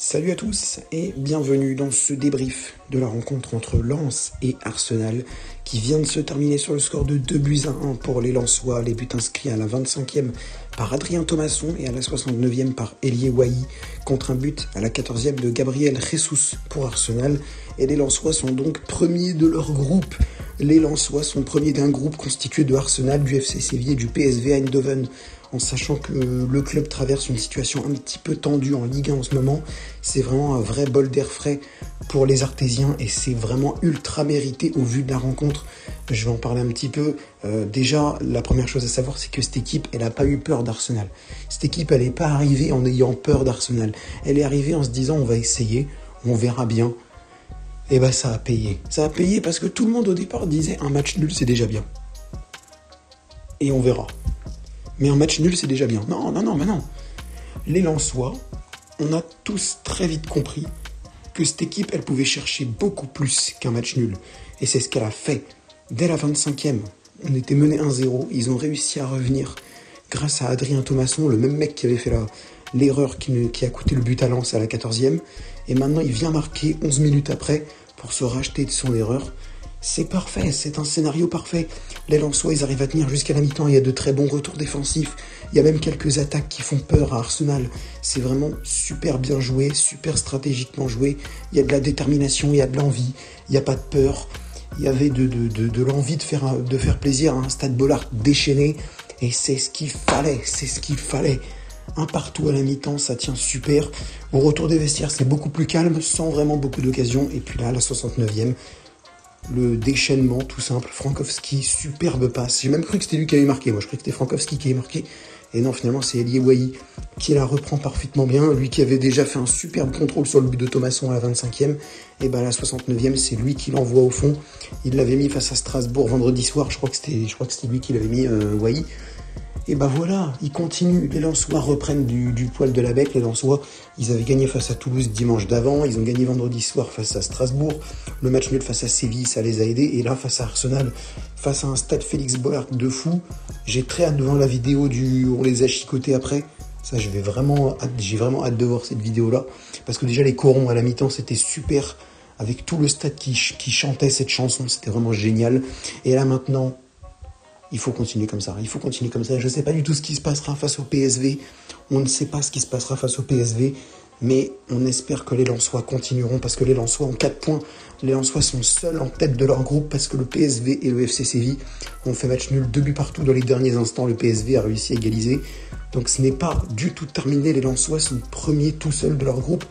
Salut à tous et bienvenue dans ce débrief de la rencontre entre Lens et Arsenal qui vient de se terminer sur le score de 2-1 pour les Lensois. Les buts inscrits à la 25e par Adrien Thomasson et à la 69e par Elie Wahi contre un but à la 14e de Gabriel Jesus pour Arsenal. Et les Lensois sont donc premiers de leur groupe. Les Lensois sont premiers d'un groupe constitué de Arsenal, du FC Séville et du PSV Eindhoven. En sachant que le club traverse une situation un petit peu tendue en Ligue 1 en ce moment, c'est vraiment un vrai bol d'air frais pour les Artésiens et c'est vraiment ultra mérité au vu de la rencontre. Je vais en parler un petit peu. Déjà, la première chose à savoir, c'est que cette équipe, elle n'a pas eu peur d'Arsenal. Cette équipe, elle n'est pas arrivée en ayant peur d'Arsenal. Elle est arrivée en se disant, on va essayer, on verra bien. Et bah ça a payé. Ça a payé parce que tout le monde au départ disait, un match nul, c'est déjà bien. Et on verra. Mais un match nul, c'est déjà bien. Non. Les Lensois, on a tous très vite compris que cette équipe, elle pouvait chercher beaucoup plus qu'un match nul. Et c'est ce qu'elle a fait. Dès la 25e, on était mené 1-0. Ils ont réussi à revenir grâce à Adrien Thomasson, le même mec qui avait fait l'erreur qui a coûté le but à Lens à la 14e. Et maintenant, il vient marquer 11 minutes après pour se racheter de son erreur. C'est parfait, c'est un scénario parfait. Les Lensois, ils arrivent à tenir jusqu'à la mi-temps, il y a de très bons retours défensifs. Il y a même quelques attaques qui font peur à Arsenal. C'est vraiment super bien joué, super stratégiquement joué. Il y a de la détermination, il y a de l'envie, il n'y a pas de peur. Il y avait de l'envie de faire plaisir à un Stade Bollaert déchaîné. Et c'est ce qu'il fallait. Un partout à la mi-temps, ça tient super. Au retour des vestiaires, c'est beaucoup plus calme, sans vraiment beaucoup d'occasions. Et puis là, à la 69e, le déchaînement tout simple, Frankowski, superbe passe. J'ai même cru que c'était lui qui avait marqué, moi je croyais que c'était Frankowski qui avait marqué. Et non, finalement c'est Elie Wahi qui la reprend parfaitement bien. Lui qui avait déjà fait un superbe contrôle sur le but de Thomasson à la 25e. Et ben à la 69e, c'est lui qui l'envoie au fond. Il l'avait mis face à Strasbourg vendredi soir, je crois que c'était lui qui l'avait mis, Wahi. Et ben voilà, ils continuent. Les Lensois reprennent du poil de la bête. Les Lensois, ils avaient gagné face à Toulouse dimanche d'avant. Ils ont gagné vendredi soir face à Strasbourg. Le match nul face à Séville, ça les a aidés. Et là, face à Arsenal, face à un Stade Félix Bollaert de fou, j'ai très hâte de voir la vidéo on les a chicotés après. Ça, j'ai vraiment hâte de voir cette vidéo-là. Parce que déjà, les corons à la mi-temps, c'était super. Avec tout le stade qui chantait cette chanson, c'était vraiment génial. Et là, maintenant, il faut continuer comme ça. Je ne sais pas du tout ce qui se passera face au PSV. On ne sait pas ce qui se passera face au PSV. Mais on espère que les Lensois continueront parce que les Lensois ont 4 points. Les Lensois sont seuls en tête de leur groupe parce que le PSV et le FC Séville ont fait match nul, 2 buts partout dans les derniers instants. Le PSV a réussi à égaliser. Donc ce n'est pas du tout terminé. Les Lensois sont premiers tout seuls de leur groupe.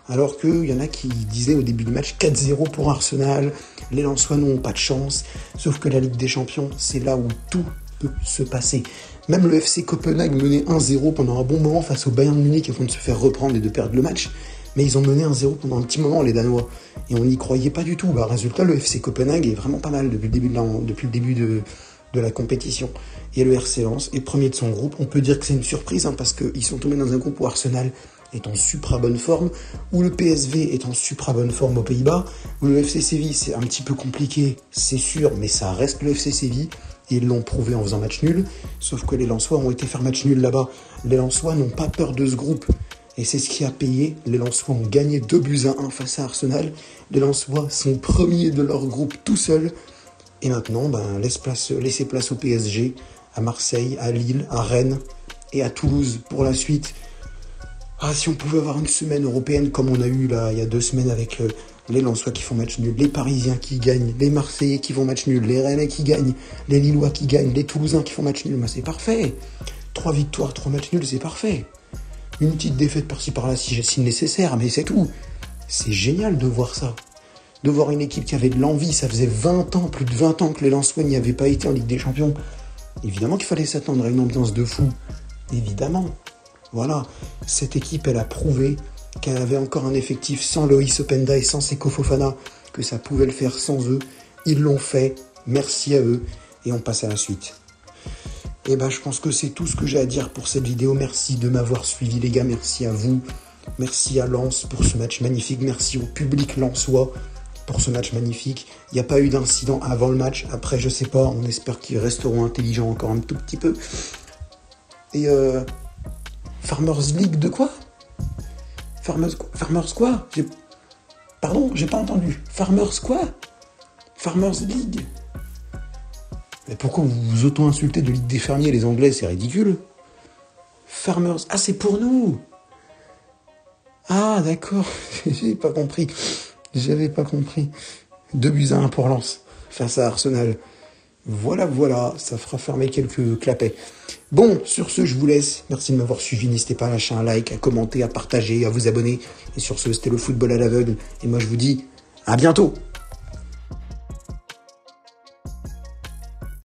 Alors qu'il y en a qui disaient au début du match 4-0 pour Arsenal, les Lensois n'ont pas de chance, sauf que la Ligue des Champions, c'est là où tout peut se passer. Même le FC Copenhague menait 1-0 pendant un bon moment face au Bayern Munich avant de se faire reprendre et de perdre le match, mais ils ont mené 1-0 pendant un petit moment, les Danois, et on n'y croyait pas du tout. Résultat, le FC Copenhague est vraiment pas mal depuis le début de la compétition. Et le RC Lens est premier de son groupe. On peut dire que c'est une surprise, parce qu'ils sont tombés dans un groupe où Arsenal est en supra bonne forme, où le PSV est en supra bonne forme aux Pays-Bas, où le FC Séville c'est un petit peu compliqué, c'est sûr, mais ça reste le FC Séville, et ils l'ont prouvé en faisant match nul, sauf que les Lensois ont été faire match nul là-bas. Les Lensois n'ont pas peur de ce groupe, et c'est ce qui a payé. Les Lensois ont gagné 2-1 face à Arsenal, les Lensois sont premiers de leur groupe tout seuls, et maintenant, laissez place au PSG, à Marseille, à Lille, à Rennes, et à Toulouse pour la suite. Si on pouvait avoir une semaine européenne comme on a eu là il y a 2 semaines avec les Lensois qui font match nul, les Parisiens qui gagnent, les Marseillais qui font match nul, les Rennais qui gagnent, les Lillois qui gagnent, les Toulousains qui font match nul, c'est parfait. 3 victoires, 3 matchs nuls, c'est parfait. Une petite défaite par-ci par-là si nécessaire, mais c'est tout. C'est génial de voir ça. De voir une équipe qui avait de l'envie, ça faisait plus de 20 ans que les Lensois n'y avaient pas été en Ligue des Champions. Évidemment qu'il fallait s'attendre à une ambiance de fou. Évidemment. Voilà, cette équipe, elle a prouvé qu'elle avait encore un effectif sans Loïs Openda et sans Seko Fofana, que ça pouvait le faire sans eux. Ils l'ont fait, merci à eux, et on passe à la suite. Et je pense que c'est tout ce que j'ai à dire pour cette vidéo. Merci de m'avoir suivi, les gars, merci à vous. Merci à Lens pour ce match magnifique, merci au public lensois pour ce match magnifique. Il n'y a pas eu d'incident avant le match, après je sais pas, on espère qu'ils resteront intelligents encore un tout petit peu. Et Farmers League de quoi ? Farmers quoi? Pardon, j'ai pas entendu. Farmers quoi? Farmers League. Mais pourquoi vous vous auto-insultez de Ligue des fermiers, les Anglais? C'est ridicule. Farmers... Ah, c'est pour nous. Ah, d'accord. J'avais pas compris. 2-1 pour Lens, face à Arsenal. Voilà, ça fera fermer quelques clapets. Bon, sur ce, je vous laisse. Merci de m'avoir suivi. N'hésitez pas à lâcher un like, à commenter, à partager, à vous abonner. Et sur ce, c'était le football à l'aveugle. Et moi, je vous dis à bientôt.